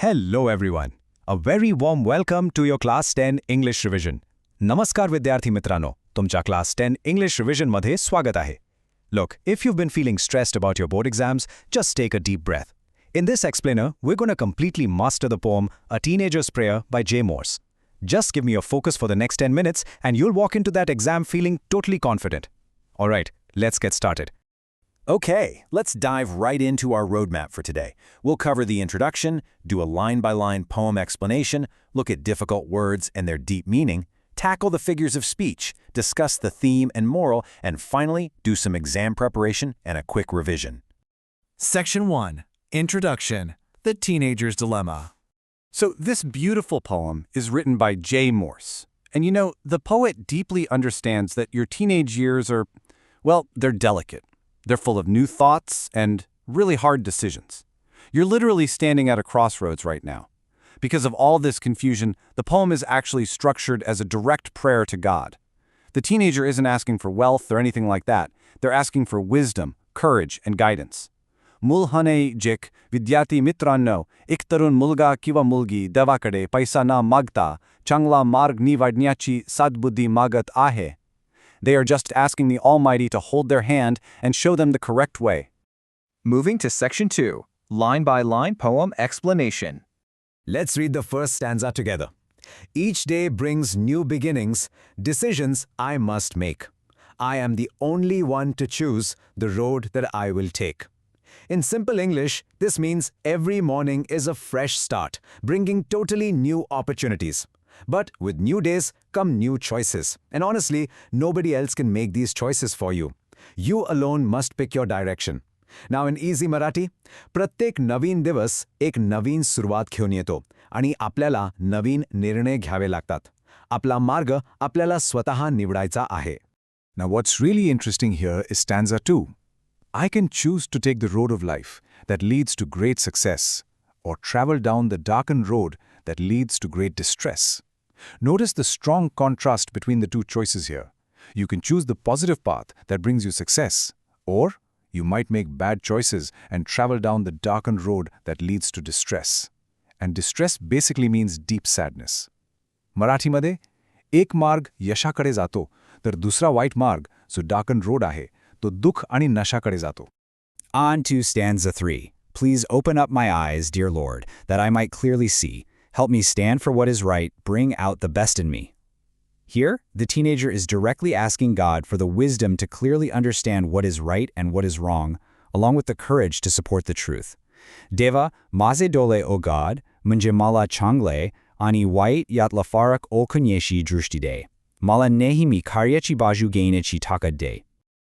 Hello everyone. A very warm welcome to your class 10 English revision. नमस्कार विद्यार्थी मित्रांनो, तुमच्या class 10 English revision मध्ये स्वागत आहे. Look, if you've been feeling stressed about your board exams, just take a deep breath. In this explainer, we're going to completely master the poem A Teenager's Prayer by J. Morse. Just give me your focus for the next 10 minutes and you'll walk into that exam feeling totally confident. Alright, let's get started. Okay, let's dive right into our roadmap for today. We'll cover the introduction, do a line-by-line poem explanation, look at difficult words and their deep meaning, tackle the figures of speech, discuss the theme and moral, and finally, do some exam preparation and a quick revision. Section 1. Introduction. The Teenager's Dilemma. So this beautiful poem is written by J. Morse. And you know, the poet deeply understands that your teenage years are, well, they're delicate. They're full of new thoughts and really hard decisions. You're literally standing at a crossroads right now. Because of all this confusion, the poem is actually structured as a direct prayer to God. The teenager isn't asking for wealth or anything like that. They're asking for wisdom, courage, and guidance. Mulhane jik vidyati mitranno, ek tarun mulga kiva mulgi devakade paisa na magta, changla marg niwadnyachi sadbuddhi magat ahe. They are just asking the Almighty to hold their hand and show them the correct way. Moving to Section 2, line-by-line poem explanation. Let's read the first stanza together. Each day brings new beginnings, decisions I must make. I am the only one to choose the road that I will take. In simple English, this means every morning is a fresh start, bringing totally new opportunities. But with new days come new choices. And honestly, nobody else can make these choices for you. You alone must pick your direction. Now in easy Marathi, प्रत्येक नवीन दिवस एक नवीन सुरुवात घेऊन येतो आणि आपल्याला नवीन निर्णय घ्यावे लागतात. आपला मार्ग आपल्याला स्वतः निवडायचा आहे. Now what's really interesting here is stanza 2. I can choose to take the road of life that leads to great success, or travel down the darkened road that leads to great distress. Notice the strong contrast between the two choices here. You can choose the positive path that brings you success, or you might make bad choices and travel down the darkened road that leads to distress. And distress basically means deep sadness. मराठीमध्ये एक मार्ग यशाकडे जातो, तर दुसरा white मार्ग जो darkened road आहे, तो दुःख आणि नशाकडे जातो. On to stanza 3. Please open up my eyes, dear Lord, that I might clearly see. Help me stand for what is right, bring out the best in me. Here, the teenager is directly asking God for the wisdom to clearly understand what is right and what is wrong, along with the courage to support the truth. Deva, maze dole o God, म्हणजे मला चांगले आणि white यातला फरक ओळखण्याची दृष्टी दे. मला नेहमी कार्याची बाजू घेण्याची ताकद दे.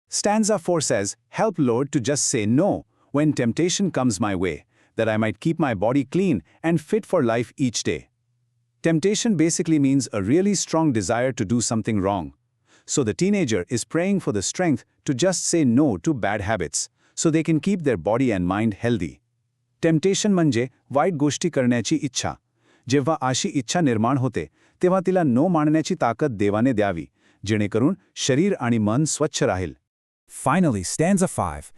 Stanza 4 says, Help Lord to just say no when temptation comes my way, that I might keep my body clean and fit for life each day. Temptation basically means a really strong desire to do something wrong. So the teenager is praying for the strength to just say no to bad habits, so they can keep their body and mind healthy. Temptation म्हणजे white गोष्टी करण्याची इच्छा. जेव्हा अशी इच्छा निर्माण होते, तेव्हा तिला नो मानण्याची ताकद देवाने द्यावी, जेणेकरून शरीर आणि मन स्वच्छ राहील. Finally, stanza 5.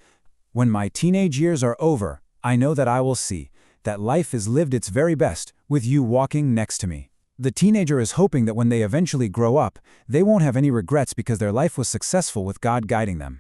When my teenage years are over, I know that I will see that life is lived its very best with you walking next to me. The teenager is hoping that when they eventually grow up, they won't have any regrets because their life was successful with God guiding them.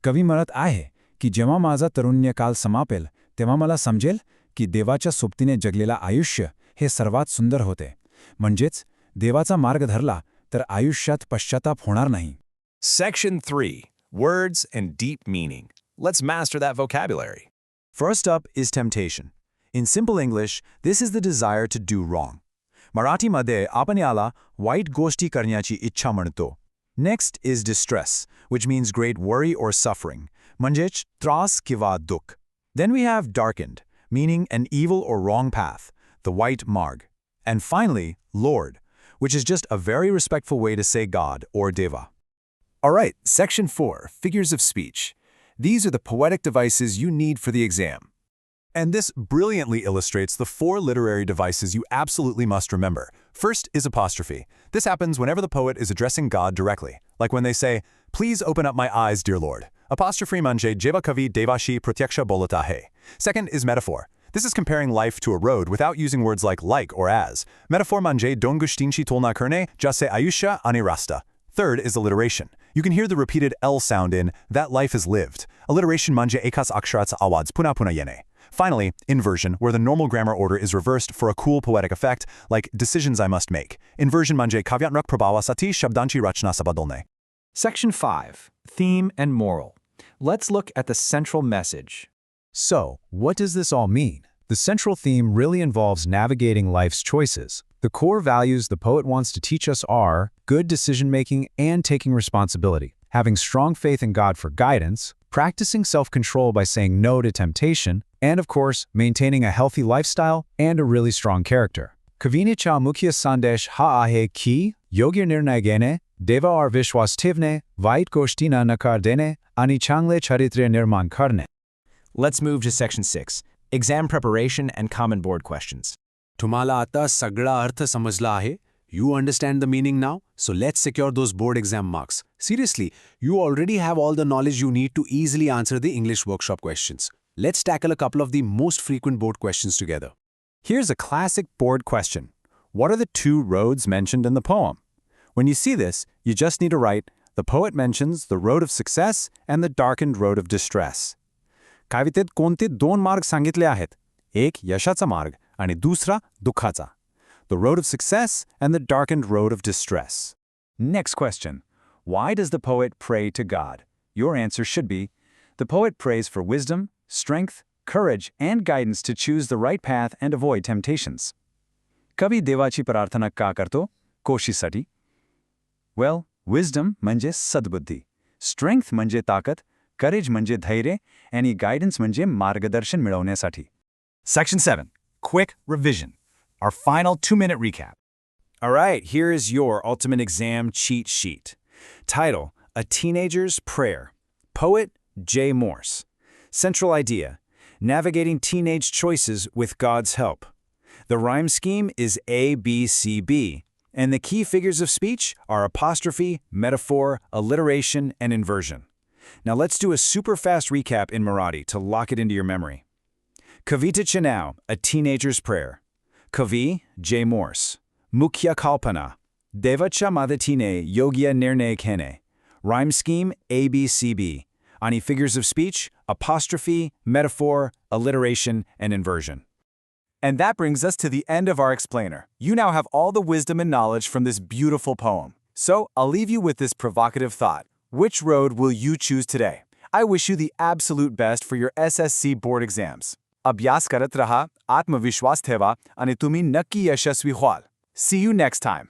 कवी म्हणत आहे की जेव्हा माझा तरुण्यकाल समापेल, तेव्हा मला समजेल की देवाच्या सोबतीने जगलेला आयुष्य हे सर्वात सुंदर होते. म्हणजेच देवाचा मार्ग धरला तर आयुष्यात पश्चाताप होणार नाही. Section 3. Words and deep meaning. Let's master that vocabulary. First up is temptation. In simple English, this is the desire to do wrong. मराठीमध्ये आपण याला वाईट गोष्टी करण्याची इच्छा म्हणतो. Next is distress, which means great worry or suffering, म्हणजेच त्रास किंवा दुःख. Then we have darkened, meaning an evil or wrong path, the white marg. And finally, Lord, which is just a very respectful way to say God or Deva. Alright, Section 4, Figures of Speech. These are the poetic devices you need for the exam. And this brilliantly illustrates the 4 literary devices you absolutely must remember. First is apostrophe. This happens whenever the poet is addressing God directly, like when they say, "Please open up my eyes, dear Lord." Apostrophe म्हणजे जेव्हा कवी देवाशी प्रत्यक्ष बोलत आहे. Second is metaphor. This is comparing life to a road without using words like or as. Metaphor manje don gustinchi tolna kerne, jase ayusha ani rasta. Third is alliteration. You can hear the repeated L sound in that life is lived. Alliteration manje ekas aksharats awads puna puna yene. Finally, inversion, where the normal grammar order is reversed for a cool poetic effect, like decisions I must make. Inversion manje kavyatnak prabhava sati shabdanchi rachna sabadolne. Section 5. Theme and Moral. Let's look at the central message. So, what does this all mean? The central theme really involves navigating life's choices. The core values the poet wants to teach us are good decision-making and taking responsibility, having strong faith in God for guidance, practicing self-control by saying no to temptation, and of course, maintaining a healthy lifestyle and a really strong character. Kavini cha mukhya sandesh ha ahe ki yogir nirnay gene, deva ar vishwas tivne, vait goshtina nakar dene, ani changle charitre nirman karne. Let's move to Section 6, Exam Preparation and Common Board Questions. तुम्हाला आता सगळा अर्थ समजला आहे? You understand the meaning now? So let's secure those board exam marks. Seriously, you already have all the knowledge you need to easily answer the English workshop questions. Let's tackle a couple of the most frequent board questions together. Here's a classic board question. What are the two roads mentioned in the poem? When you see this, you just need to write, the poet mentions the road of success and the darkened road of distress. कवितेत कोणते दोन मार्ग सांगितले आहेत? एक यशाचा मार्ग आणि दुसरा दुःखाचा. The road of success and the darkened road of distress. Next question. Why does the poet pray to God? Your answer should be, the poet prays for wisdom, strength, courage, and guidance to choose the right path and avoid temptations. कवी देवाची प्रार्थना का करतो? कोशिशसाठी. Well, wisdom म्हणजे सद्बुद्धी, strength म्हणजे ताकद, courage म्हणजे धैर्य, आणि guidance म्हणजे मार्गदर्शन मिळवण्यासाठी. Section 7. Quick revision. Our final 2-minute recap. All right, here is your ultimate exam cheat sheet. Title, A Teenager's Prayer. Poet, J. Morse. Central idea, navigating teenage choices with God's help. The rhyme scheme is A, B, C, B, and the key figures of speech are apostrophe, metaphor, alliteration, and inversion. Now let's do a super fast recap in Marathi to lock it into your memory. Kavita Chanau, A Teenager's Prayer. Kavi, J. Morse. Mukhya Kalpana. Devacha Madatine Yogya Nirnay Kene. Rhyme scheme ABCB. Ani figures of speech, apostrophe, metaphor, alliteration, and inversion. And that brings us to the end of our explainer. You now have all the wisdom and knowledge from this beautiful poem. So I'll leave you with this provocative thought. Which road will you choose today? I wish you the absolute best for your SSC board exams. अभ्यास करत रहा, आत्मविश्वास ठेवा, आणि तुम्ही नक्की यशस्वी व्हाल. See you next time.